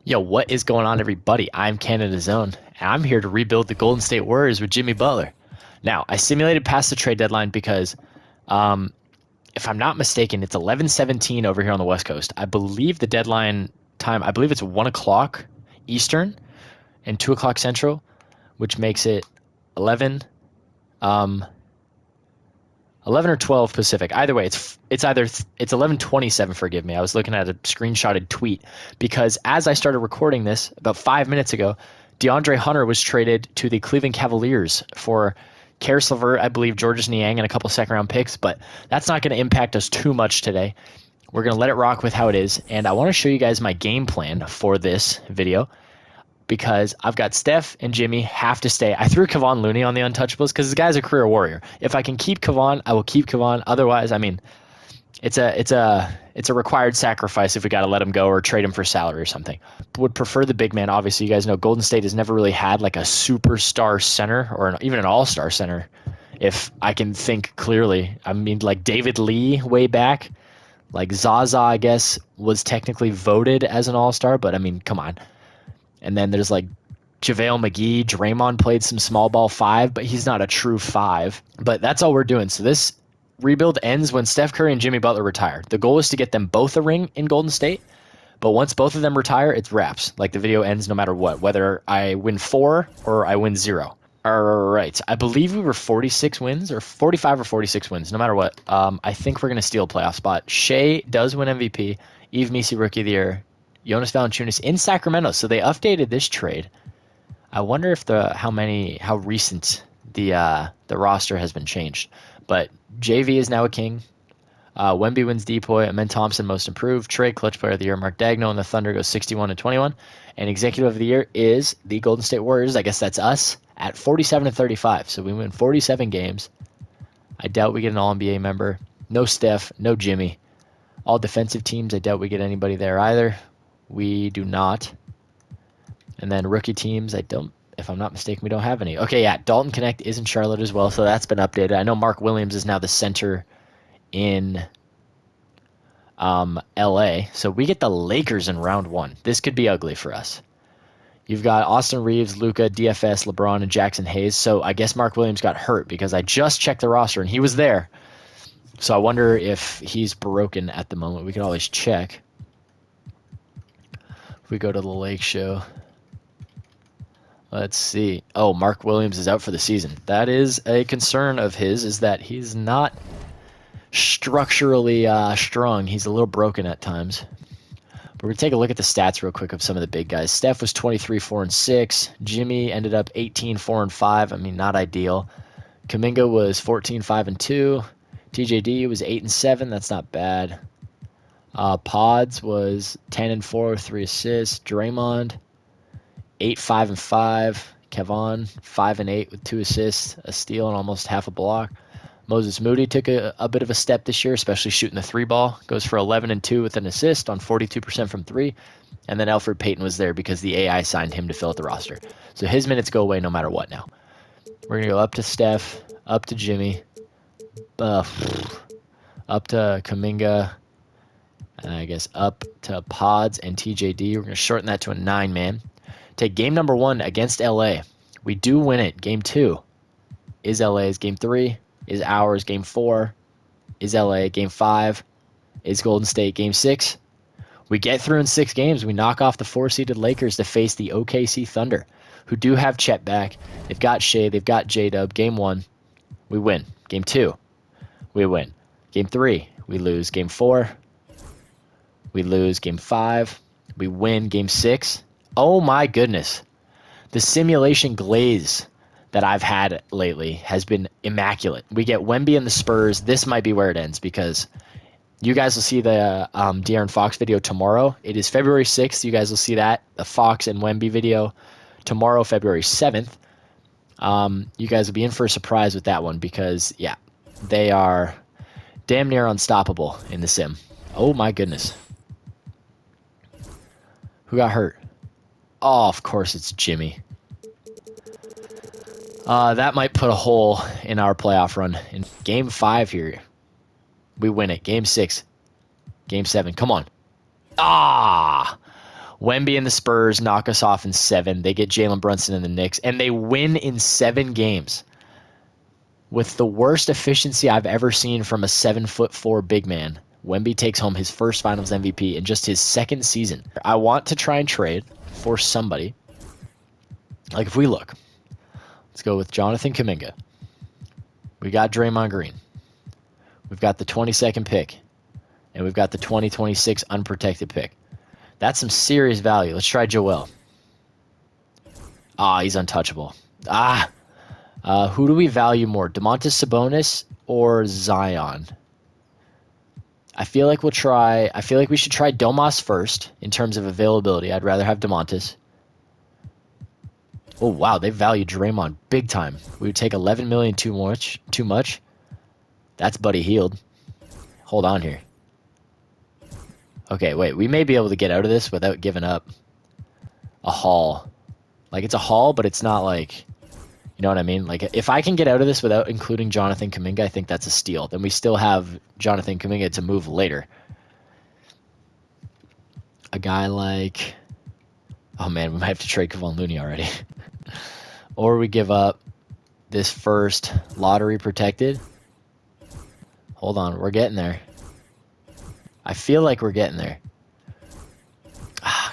Yo, what is going on, everybody? I'm Canada's Own, and I'm here to rebuild the Golden State Warriors with Jimmy Butler. Now, I simulated past the trade deadline because, um, if I'm not mistaken, it's 11:17 over here on the West Coast. I believe the deadline time, I believe it's 1 o'clock Eastern and 2 o'clock Central, which makes it 11, um, 11 or 12 Pacific. Either way, it's 11:27. Forgive me. I was looking at a screenshotted tweet because as I started recording this about 5 minutes ago, DeAndre Hunter was traded to the Cleveland Cavaliers for Karis LeVert, I believe, Georges Niang, and a couple second round picks. But that's not going to impact us too much today. We're going to let it rock with how it is, and I want to show you guys my game plan for this video because I've got Steph and Jimmy have to stay. I threw Kevon Looney on the untouchables because this guy's a career warrior. If I can keep Kevon, I will keep Kevon. Otherwise, I mean, it's a required sacrifice if we got to let him go or trade him for salary or something. Would prefer the big man. Obviously, you guys know Golden State has never really had like a superstar center or even an all-star center. If I can think clearly, I mean, like David Lee way back, like Zaza, I guess, was technically voted as an all-star, but I mean, come on. And then there's like JaVale McGee. Draymond played some small ball five, but he's not a true five. But that's all we're doing. So this rebuild ends when Steph Curry and Jimmy Butler retire. The goal is to get them both a ring in Golden State. But once both of them retire, it's wraps. Like the video ends no matter what, whether I win 4 or I win 0. All right. I believe we were 46 wins or 45 or 46 wins, no matter what. I think we're going to steal a playoff spot. Shea does win MVP. Yves Missi, Rookie of the Year. Jonas Valanciunas in Sacramento. So they updated this trade. I wonder if how recent the roster has been changed. But JV is now a king. Wemby wins Depoy. Amen Thompson most improved. Trey Clutch Player of the Year. Mark Daigneault and the Thunder goes 61-21. And Executive of the Year is the Golden State Warriors. I guess that's us at 47-35. So we win 47 games. I doubt we get an All-NBA member. No Steph. No Jimmy. All defensive teams. I doubt we get anybody there either. We do not. And then rookie teams, if I'm not mistaken, we don't have any. Okay, yeah, Dalton Connect is in Charlotte as well, so that's been updated. I know Mark Williams is now the center in LA. So we get the Lakers in round 1. This could be ugly for us. You've got Austin Reeves, Luka, DFS, LeBron, and Jackson Hayes. So I guess Mark Williams got hurt because I just checked the roster and he was there. So I wonder if he's broken at the moment. We can always check. If we go to the Lake Show. Let's see. Oh, Mark Williams is out for the season. That is a concern of his, is that he's not structurally strong. He's a little broken at times. But we're going to take a look at the stats real quick of some of the big guys. Steph was 23, 4, and 6. Jimmy ended up 18, 4, and 5. I mean, not ideal. Kuminga was 14, 5, and 2. TJD was 8 and 7. That's not bad. Pods was 10 and 4 with 3 assists. Draymond 8, 5, and 5. Kevon 5 and 8 with 2 assists, a steal, and almost half a block. Moses Moody took a bit of a step this year, especially shooting the 3 ball. Goes for 11 and 2 with an assist on 42% from 3. And then Elfrid Payton was there because the AI signed him to fill out the roster. So his minutes go away no matter what now. We're going to go up to Steph, up to Jimmy, up to Kuminga, and I guess up to Pods and TJD. We're going to shorten that to a 9-man. Take game number 1 against LA. We do win it. Game 2 is LA's. Game 3 is ours. Game 4 is LA. Game 5 is Golden State. Game 6, we get through in 6 games. We knock off the 4-seeded Lakers to face the OKC Thunder, who do have Chet back. They've got Shea. They've got J-Dub. Game 1, we win. Game 2, we win. Game 3, we lose. Game 4, we lose. Game 5, we win. Game 6, oh my goodness. The simulation glaze that I've had lately has been immaculate. We get Wemby and the Spurs. This might be where it ends because you guys will see the De'Aaron Fox video tomorrow. It is February 6th. You guys will see that, the Fox and Wemby video tomorrow, February 7th. You guys will be in for a surprise with that one because, yeah, they are damn near unstoppable in the sim. Oh my goodness. Who got hurt? Oh, of course it's Jimmy. That might put a hole in our playoff run. In Game 5 here, we win it. Game 6. Game 7. Come on. Ah! Wemby and the Spurs knock us off in 7. They get Jalen Brunson and the Knicks, and they win in 7 games with the worst efficiency I've ever seen from a 7'4" big man. Wemby takes home his first Finals MVP in just his 2nd season. I want to try and trade for somebody. Like, if we look, let's go with Jonathan Kuminga. We got Draymond Green. We've got the 22nd pick, and we've got the 2026 unprotected pick. That's some serious value. Let's try Joel. He's untouchable. Who do we value more, Domantas Sabonis or Zion? I feel like we should try Domas first in terms of availability. I'd rather have Domantas. Oh, wow, they value Draymond big time. We would take $11 million too much. That's Buddy Hield. Hold on here. Okay, wait, we may be able to get out of this without giving up a haul. Like, it's a haul, but it's not like, you know what I mean? Like, if I can get out of this without including Jonathan Kuminga, I think that's a steal. Then we still have Jonathan Kuminga to move later. A guy like, oh man, we might have to trade Kevon Looney already. Or we give up this first lottery protected. Hold on, we're getting there. I feel like we're getting there.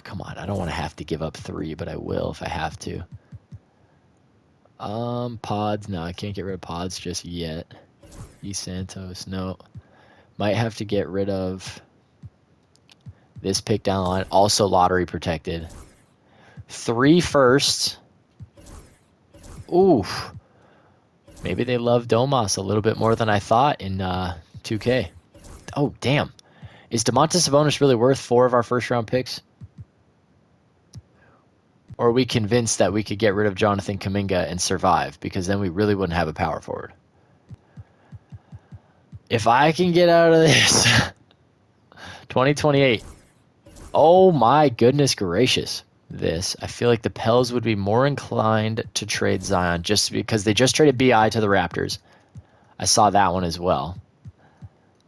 Come on, I don't want to have to give up 3, but I will if I have to. Pods, no, I can't get rid of Pods just yet. E. Santos, no. Might have to get rid of this pick down the line. Also lottery protected. 3 firsts. Ooh. Maybe they love Domas a little bit more than I thought in 2K. Oh, damn. Is Domantas Sabonis really worth 4 of our first-round picks? Or are we convinced that we could get rid of Jonathan Kuminga and survive? Because then we really wouldn't have a power forward. If I can get out of this, 2028. Oh my goodness gracious. I feel like the Pels would be more inclined to trade Zion just because they just traded BI to the Raptors. I saw that one as well.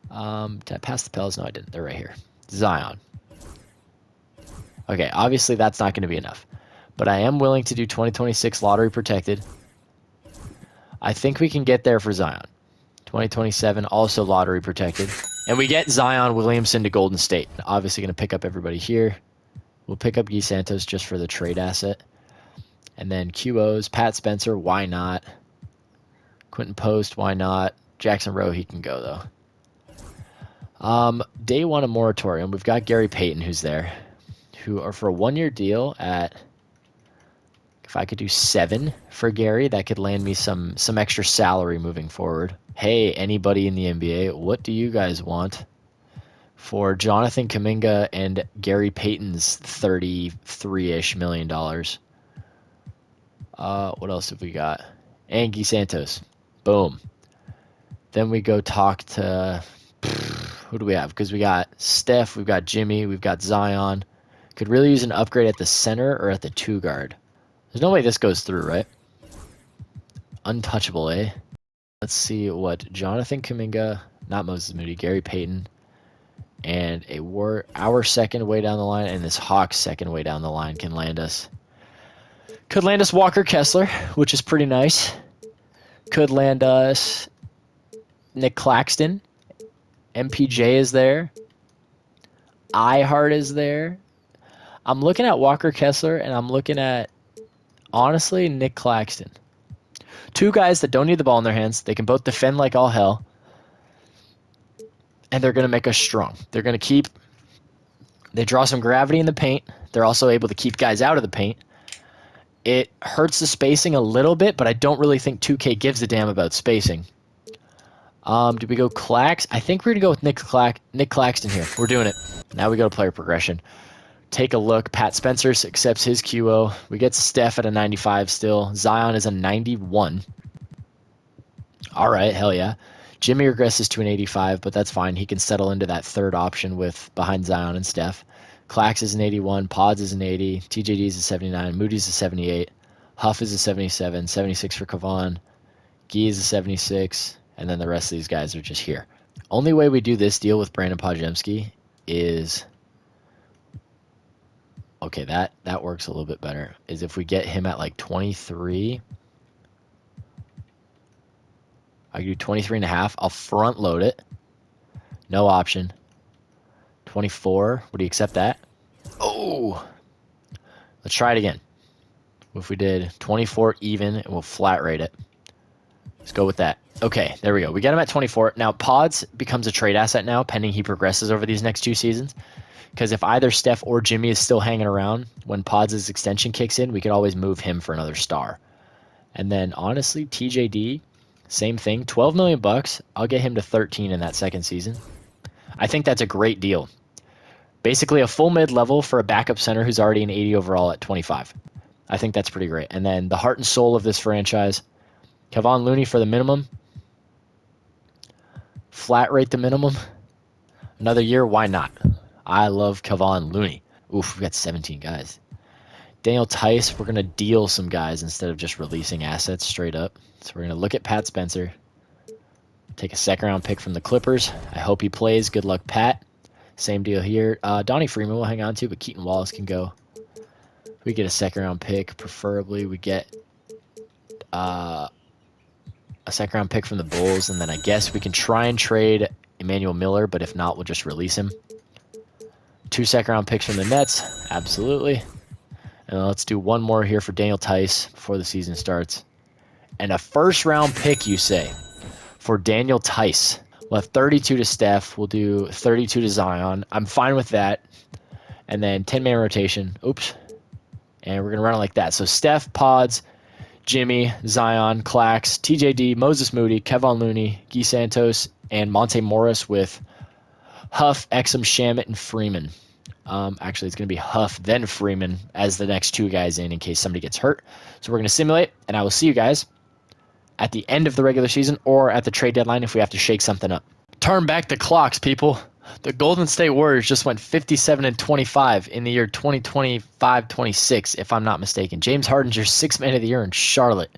Did I pass the Pels? No, I didn't. They're right here. Zion. Okay, obviously that's not going to be enough. But I am willing to do 2026 lottery protected. I think we can get there for Zion. 2027 also lottery protected. And we get Zion Williamson to Golden State. Obviously going to pick up everybody here. We'll pick up Guy Santos just for the trade asset. And then QOs, Pat Spencer, why not? Quentin Post, why not? Jackson Rowe, he can go though. Day 1 of moratorium, we've got Gary Payton who's there. Who are for a 1-year deal at, if I could do 7 for Gary, that could land me some extra salary moving forward. Hey, anybody in the NBA, what do you guys want for Jonathan Kuminga and Gary Payton's $33-ish million? What else have we got? And Guy Santos. Boom. Then we go talk to, who do we have? Because we got Steph, we've got Jimmy, we've got Zion. Could really use an upgrade at the center or at the 2 guard. There's no way this goes through, right? Untouchable, eh? Let's see what Jonathan Kuminga, not Moses Moody, Gary Payton, and our second way down the line and this Hawks second way down the line can land us. Could land us Walker Kessler, which is pretty nice. Could land us Nick Claxton. MPJ is there. iHeart is there. I'm looking at Walker Kessler, and I'm looking at, honestly, Nick Claxton. 2 guys that don't need the ball in their hands. They can both defend like all hell. And they're going to make us strong. They draw some gravity in the paint. They're also able to keep guys out of the paint. It hurts the spacing a little bit, but I don't really think 2K gives a damn about spacing. Do we go Clax? I think we're going to go with Nick Claxton here. We're doing it. Now we go to player progression. Take a look. Pat Spencer accepts his QO. We get Steph at a 95 still. Zion is a 91. All right, hell yeah. Jimmy regresses to an 85, but that's fine. He can settle into that 3rd option with behind Zion and Steph. Clax is an 81. Pods is an 80. TJD is a 79. Moody's a 78. Huff is a 77. 76 for Kevon. Guy is a 76. And then the rest of these guys are just here. Only way we do this deal with Brandon Podjemski is Okay, that works a little bit better. Is if we get him at like 23. I can do 23 and a half. I'll front load it. No option. 24. Would you accept that? Oh! Let's try it again. What if we did 24 even and we'll flat rate it? Let's go with that. Okay, there we go. We got him at 24. Now, Pods becomes a trade asset now, pending he progresses over these next 2 seasons. Because if either Steph or Jimmy is still hanging around, when Pods' extension kicks in, we could always move him for another star. And then, honestly, TJD, same thing. 12 million bucks. I'll get him to 13 in that second season. I think that's a great deal. Basically, a full mid-level for a backup center who's already an 80 overall at 25. I think that's pretty great. And then the heart and soul of this franchise, Kevon Looney for the minimum. Flat rate the minimum. Another year, why not? I love Kevon Looney. Oof, we've got 17 guys. Daniel Tice, we're going to deal some guys instead of just releasing assets straight up. So we're going to look at Pat Spencer. Take a second-round pick from the Clippers. I hope he plays. Good luck, Pat. Same deal here. Donnie Freeman will hang on to, but Keaton Wallace can go. We get a second-round pick. Preferably we get a second-round pick from the Bulls, and then I guess we can try and trade Emmanuel Miller, but if not, we'll just release him. 2 second-round picks from the Nets. Absolutely. And let's do one more here for Daniel Tice before the season starts. And a first-round pick, you say, for Daniel Tice. We'll have 32 to Steph. We'll do 32 to Zion. I'm fine with that. And then 10-man rotation. Oops. And we're going to run it like that. So Steph, Pods, Jimmy, Zion, Clax, TJD, Moses Moody, Kevon Looney, Guy Santos, and Monte Morris with Huff, Exum, Shamet, and Freeman. Actually, it's going to be Huff, then Freeman as the next 2 guys in case somebody gets hurt. So we're going to simulate, and I will see you guys at the end of the regular season or at the trade deadline if we have to shake something up. Turn back the clocks, people. The Golden State Warriors just went 57-25 in the year 2025-26, if I'm not mistaken. James Harden's your 6th man of the year in Charlotte.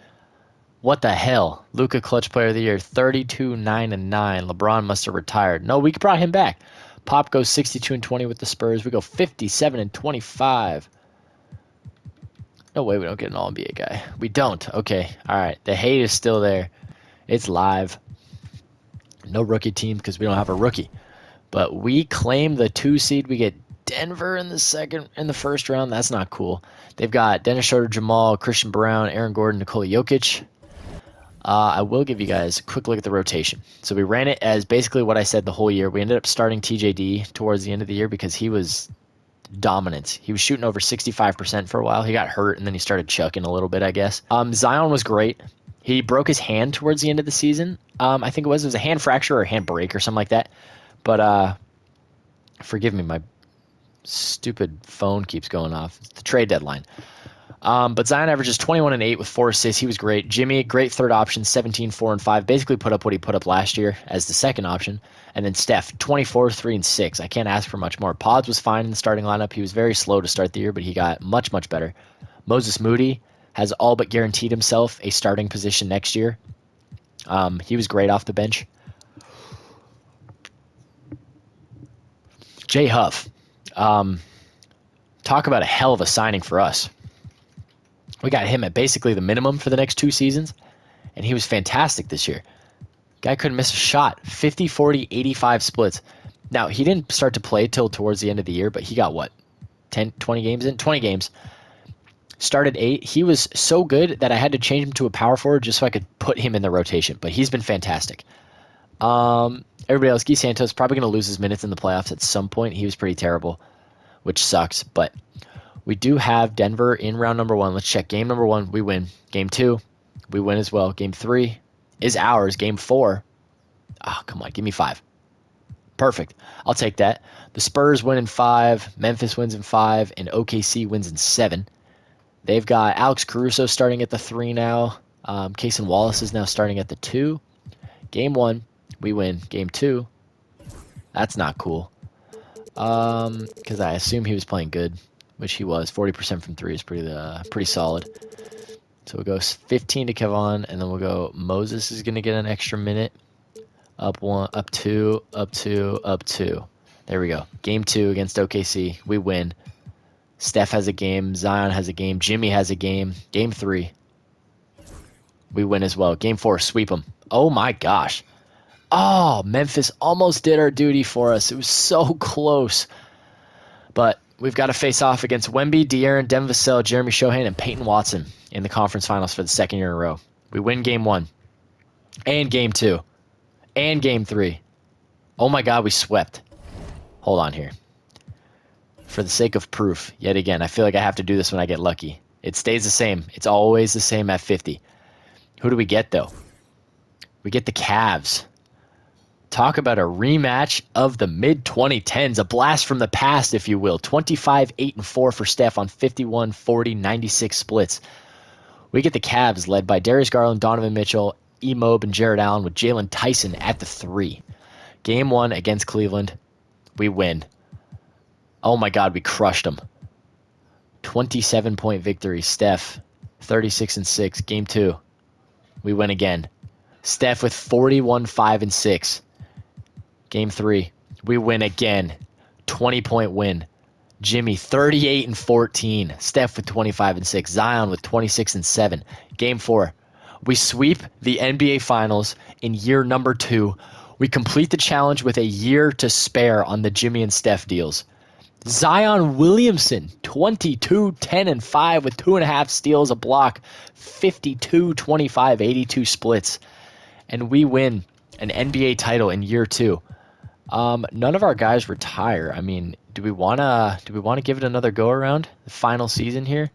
What the hell? Luka Clutch Player of the Year, 32-9-9. LeBron must have retired. No, we brought him back. Pop goes 62-20 with the Spurs. We go 57-25. No way we don't get an All-NBA guy. We don't. Okay. All right. The hate is still there. It's live. No rookie team because we don't have a rookie. But we claim the 2 seed. We get Denver in the first round. That's not cool. They've got Dennis Schroeder, Jamal, Christian Brown, Aaron Gordon, Nikola Jokic. I will give you guys a quick look at the rotation. So we ran it as basically what I said the whole year. We ended up starting TJD towards the end of the year because he was dominant. He was shooting over 65% for a while. He got hurt, and then he started chucking a little bit, I guess. Zion was great. He broke his hand towards the end of the season. I think it was a hand fracture or a hand break or something like that. But forgive me, my stupid phone keeps going off. It's the trade deadline. But Zion averages 21-8 with 4 assists. He was great. Jimmy, great third option, 17, 4, and 5. Basically put up what he put up last year as the second option. And then Steph, 24, 3, and 6. I can't ask for much more. Pods was fine in the starting lineup. He was very slow to start the year, but he got much, much better. Moses Moody has all but guaranteed himself a starting position next year. He was great off the bench. Jay Huff. Talk about a hell of a signing for us. We got him at basically the minimum for the next 2 seasons, and he was fantastic this year. Guy couldn't miss a shot. 50, 40, 85 splits. Now, he didn't start to play till towards the end of the year, but he got, 10, 20 games in? 20 games. Started 8. He was so good that I had to change him to a power forward just so I could put him in the rotation, but he's been fantastic. Everybody else, Guy Santos, probably going to lose his minutes in the playoffs at some point. He was pretty terrible, which sucks, but we do have Denver in round number 1. Let's check. Game number 1, we win. Game 2, we win as well. Game 3 is ours. Game 4, come on, give me 5. Perfect. I'll take that. The Spurs win in 5, Memphis wins in 5, and OKC wins in 7. They've got Alex Caruso starting at the 3 now. Cason Wallace is now starting at the 2. Game 1, we win. Game 2, that's not cool. Because I assume he was playing good, which he was. 40% from 3 is pretty solid. So we'll go 15 to Kevon, and then we'll go Moses is going to get an extra minute. Up 1, up 2, up 2, up 2. There we go. Game 2 against OKC. We win. Steph has a game. Zion has a game. Jimmy has a game. Game 3. We win as well. Game 4, sweep them. Oh my gosh. Oh, Memphis almost did our duty for us. It was so close. But we've got to face off against Wemby, De'Aaron, Devin Vassell, Jeremy Shohan, and Peyton Watson in the conference finals for the second year in a row. We win game 1 and game 2 and game 3. Oh my God, we swept. Hold on here. For the sake of proof, yet again, I feel like I have to do this when I get lucky. It stays the same. It's always the same at 50. Who do we get, though? We get the Cavs. Talk about a rematch of the mid-2010s, a blast from the past, if you will. 25, 8, and 4 for Steph on 51, 40, 96 splits. We get the Cavs led by Darius Garland, Donovan Mitchell, E-Mob, and Jared Allen with Jalen Tyson at the 3. Game 1 against Cleveland. We win. Oh my God, we crushed them. 27-point victory. Steph, 36 and 6. Game 2. We win again. Steph with 41, 5, and 6. Game 3. We win again. 20-point win. Jimmy, 38 and 14. Steph with 25 and 6. Zion with 26 and 7. Game 4. We sweep the NBA Finals in year number 2. We complete the challenge with a year to spare on the Jimmy and Steph deals. Zion Williamson, 22, 10, and 5 with 2.5 steals, a block, 52, 25, 82 splits. And we win an NBA title in year 2. None of our guys retire. I mean, do we wanna give it another go around? The final season here?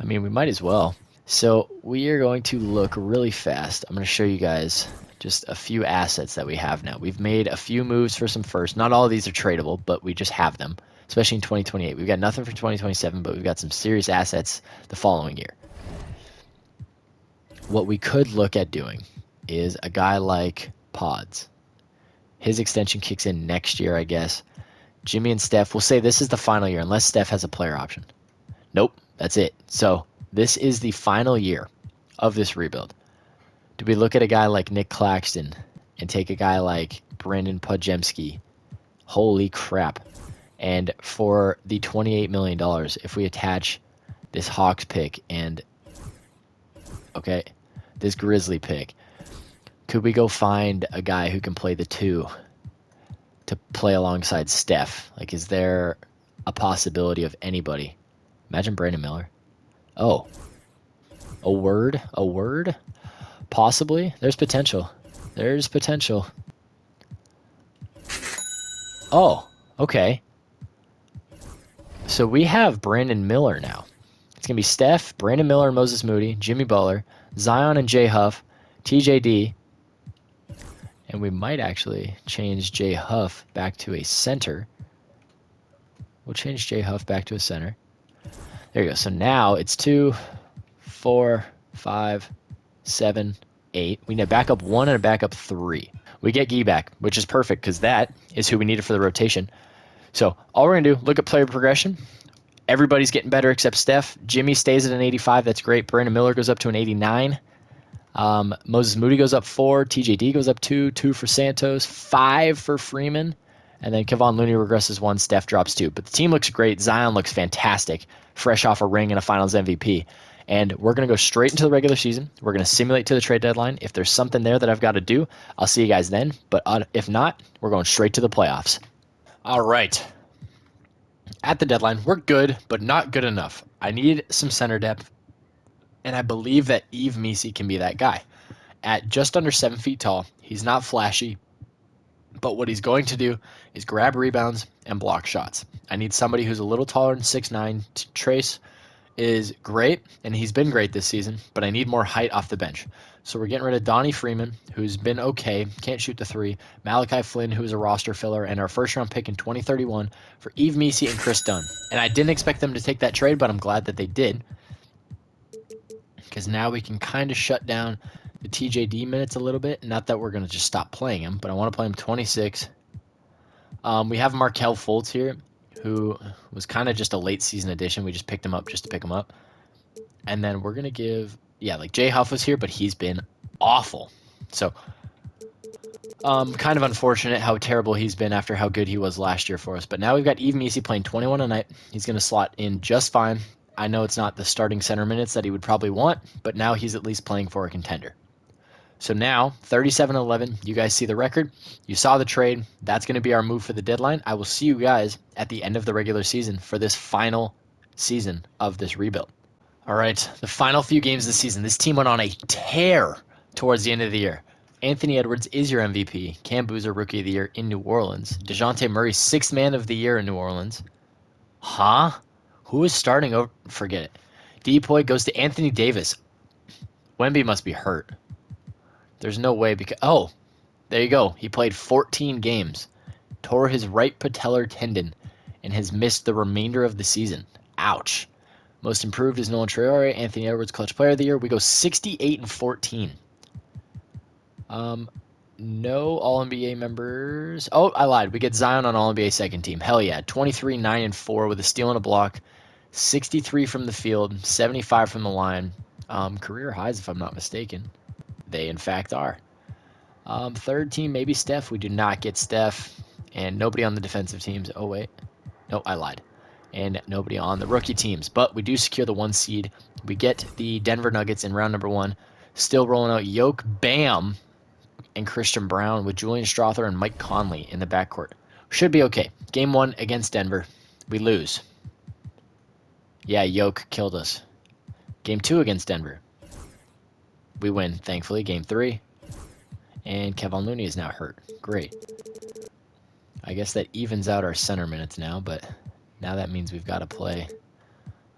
I mean, we might as well. So we are going to look really fast. I'm going to show you guys just a few assets that we have now. We've made a few moves for some firsts. Not all of these are tradable, but we just have them, especially in 2028. We've got nothing for 2027, but we've got some serious assets the following year. What we could look at doing is a guy like Pods. His extension kicks in next year, I guess. Jimmy and Steph, we'll say this is the final year, unless Steph has a player option. Nope, that's it. So this is the final year of this rebuild. Do we look at a guy like Nick Claxton and take a guy like Brandon Podziemski? Holy crap. And for the $28 million, if we attach this Hawks pick and, okay, this Grizzly pick, could we go find a guy who can play the 2 to play alongside Steph? Like, is there a possibility of anybody? Imagine Brandon Miller. Oh, a word? Possibly. There's potential. Oh, okay. So we have Brandon Miller now. It's going to be Steph, Brandon Miller and Moses Moody, Jimmy Butler, Zion and Jay Huff, TJD, and we might actually change Jay Huff back to a center. We'll change Jay Huff back to a center. There you go. So now it's 2, 4, 5, 7, 8. We need a backup 1 and a backup 3. We get Gee back, which is perfect because that is who we needed for the rotation. So all we're going to do, look at player progression. Everybody's getting better except Steph. Jimmy stays at an 85. That's great. Brandon Miller goes up to an 89. Moses Moody goes up 4. TJD goes up 2. 2 for Santos. 5 for Freeman. And then Kevon Looney regresses 1. Steph drops 2. But the team looks great. Zion looks fantastic. Fresh off a ring and a finals MVP. And we're going to go straight into the regular season. We're going to simulate to the trade deadline. If there's something there that I've got to do, I'll see you guys then. But if not, we're going straight to the playoffs. All right. At the deadline, we're good, but not good enough. I need some center depth, and I believe that Yves Missi can be that guy. At just under 7 feet tall, he's not flashy, but what he's going to do is grab rebounds and block shots. I need somebody who's a little taller than 6'9". Trace is great, and he's been great this season, but I need more height off the bench. So we're getting rid of Donnie Freeman, who's been okay, can't shoot the 3, Malachi Flynn, who is a roster filler, and our first-round pick in 2031 for Yves Missi and Chris Dunn. And I didn't expect them to take that trade, but I'm glad that they did, because now we can kind of shut down the TJD minutes a little bit. Not that we're going to just stop playing him, but I want to play him 26. We have Markelle Fultz here, who was kind of just a late season addition. We just picked him up just to pick him up. And then we're going to give, like Jay Huff was here, but he's been awful. So Kind of unfortunate how terrible he's been after how good he was last year for us. But now we've got Yves Missi playing 21 a night. He's going to slot in just fine. I know it's not the starting center minutes that he would probably want, but now he's at least playing for a contender. So now, 37-11, you guys see the record. You saw the trade. That's going to be our move for the deadline. I will see you guys at the end of the regular season for this final season of this rebuild. All right, the final few games of the season. This team went on a tear towards the end of the year. Anthony Edwards is your MVP. Cam Boozer, Rookie of the Year in New Orleans. DeJounte Murray, Sixth Man of the Year in New Orleans. Huh? Who is starting over? Forget it. Depoy goes to Anthony Davis. Wemby must be hurt. There's no way because... Oh, there you go. He played 14 games, tore his right patellar tendon, and has missed the remainder of the season. Ouch. Most improved is Nolan Traore. Anthony Edwards, Clutch Player of the Year. We go 68-14. No All-NBA members. Oh, I lied. We get Zion on All-NBA second team. Hell yeah. 23, 9, and 4 with a steal and a block. 63 from the field, 75 from the line. Career highs, if I'm not mistaken. They, in fact, are. Third team, maybe Steph. We do not get Steph. And nobody on the defensive teams. Oh, wait. No, I lied. And nobody on the rookie teams. But we do secure the 1 seed. We get the Denver Nuggets in round number 1. Still rolling out Yoke, Bam, and Christian Brown with Julian Strother and Mike Conley in the backcourt. Should be okay. Game 1 against Denver. We lose. Yeah, Yoke killed us. Game 2 against Denver. We win, thankfully. Game 3. And Kevon Looney is now hurt. Great. I guess that evens out our center minutes now, but now that means we've got to play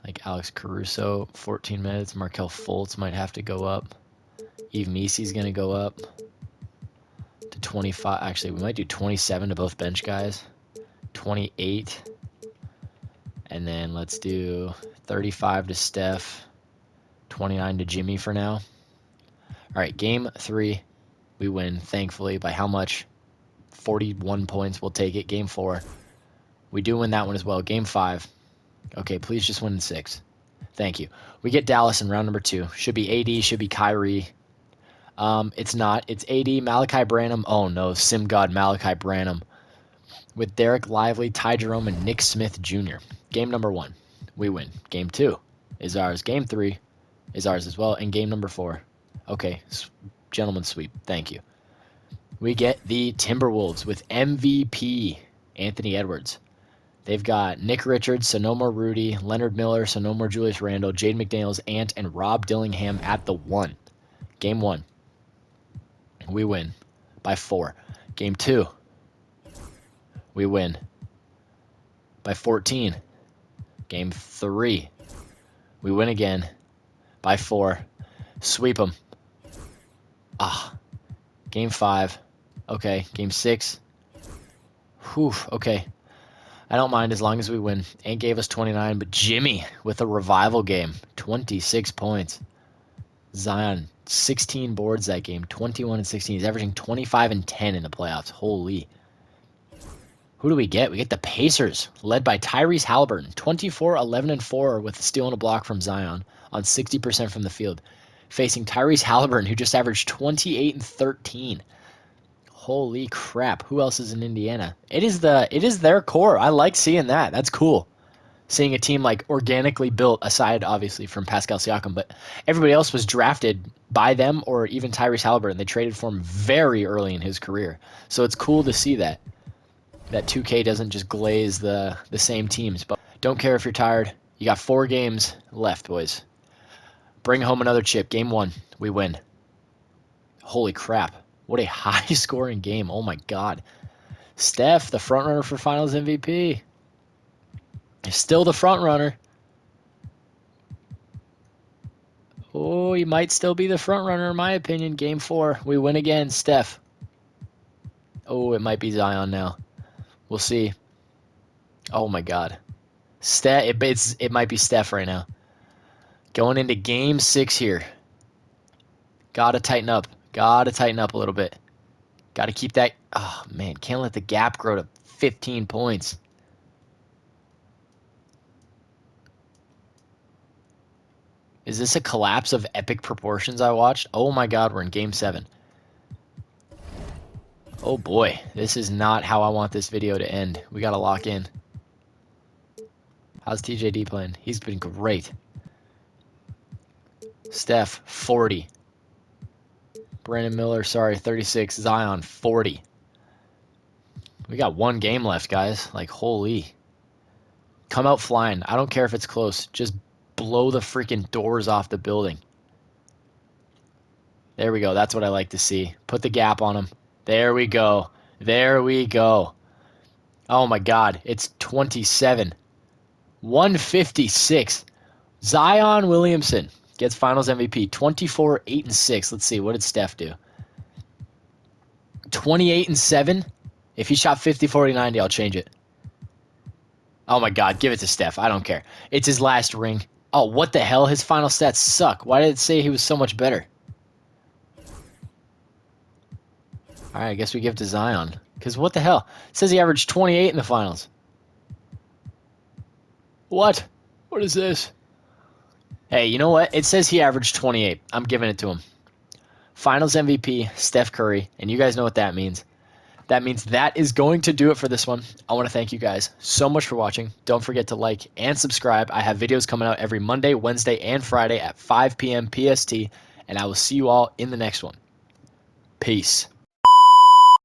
like Alex Caruso, 14 minutes. Markelle Fultz might have to go up. Yves Missi's going to go up to 25. Actually, we might do 27 to both bench guys. 28. And then let's do 35 to Steph. 29 to Jimmy for now. All right, game 3. We win, thankfully. By how much? 41 points. We'll take it. Game 4. We do win that one as well. Game 5. Okay, please just win in 6. Thank you. We get Dallas in round number 2. Should be AD, should be Kyrie. It's not. It's AD, Malachi Branham. Oh, no. Sim God Malachi Branham. With Derek Lively, Ty Jerome, and Nick Smith Jr. Game number 1. We win. Game 2 is ours. Game 3 is ours as well. And game number 4. Okay. Gentleman's sweep. Thank you. We get the Timberwolves with MVP Anthony Edwards. They've got Nick Richards, so no more Rudy, Leonard Miller, so no more Julius Randle, Jade McDaniels, Ant, and Rob Dillingham at the 1. Game 1. We win by 4. Game 2. We win by 14. Game 3. We win again by 4. Sweep them. Game 5. Okay. Game 6. Whew. Okay. I don't mind as long as we win. Ant gave us 29, but Jimmy with a revival game. 26 points. Zion, 16 boards that game. 21 and 16. He's averaging 25 and 10 in the playoffs. Holy. Who do we get? We get the Pacers, led by Tyrese Halliburton. 24, 11, and 4 with a steal and a block from Zion on 60% from the field. Facing Tyrese Halliburton, who just averaged 28 and 13. Holy crap. Who else is in Indiana? It is their core. I like seeing that. That's cool. Seeing a team like organically built, aside obviously from Pascal Siakam, but everybody else was drafted by them or even Tyrese Halliburton. They traded for him very early in his career. So it's cool to see that 2K doesn't just glaze the same teams. But don't care if you're tired. You got 4 games left, boys. Bring home another chip. Game 1. We win. Holy crap. What a high-scoring game. Oh, my God. Steph, the frontrunner for Finals MVP. Still the frontrunner. Oh, he might still be the frontrunner, in my opinion. Game 4. We win again. Steph. Oh, it might be Zion now. We'll see. Oh, my God. It might be Steph right now. Going into Game 6 here. Gotta tighten up. Gotta tighten up a little bit. Gotta keep that... Oh, man. Can't let the gap grow to 15 points. Is this a collapse of epic proportions I watched? Oh, my God. We're in Game 7. Oh boy, this is not how I want this video to end. We got to lock in. How's TJD playing? He's been great. Steph, 40. Brandon Miller, sorry, 36. Zion, 40. We got one game left, guys. Like, holy. Come out flying. I don't care if it's close. Just blow the freaking doors off the building. There we go. That's what I like to see. Put the gap on him. There we go. There we go. Oh, my God. It's 27. 156. Zion Williamson gets Finals MVP. 24, 8, and 6. Let's see. What did Steph do? 28 and 7. If he shot 50, 40, 90, I'll change it. Oh, my God. Give it to Steph. I don't care. It's his last ring. Oh, what the hell? His final stats suck. Why did it say he was so much better? All right, I guess we give it to Zion. Because what the hell? It says he averaged 28 in the finals. What? What is this? Hey, you know what? It says he averaged 28. I'm giving it to him. Finals MVP, Steph Curry. And you guys know what that means. That means that is going to do it for this one. I want to thank you guys so much for watching. Don't forget to like and subscribe. I have videos coming out every Monday, Wednesday, and Friday at 5 p.m. PST. And I will see you all in the next one. Peace.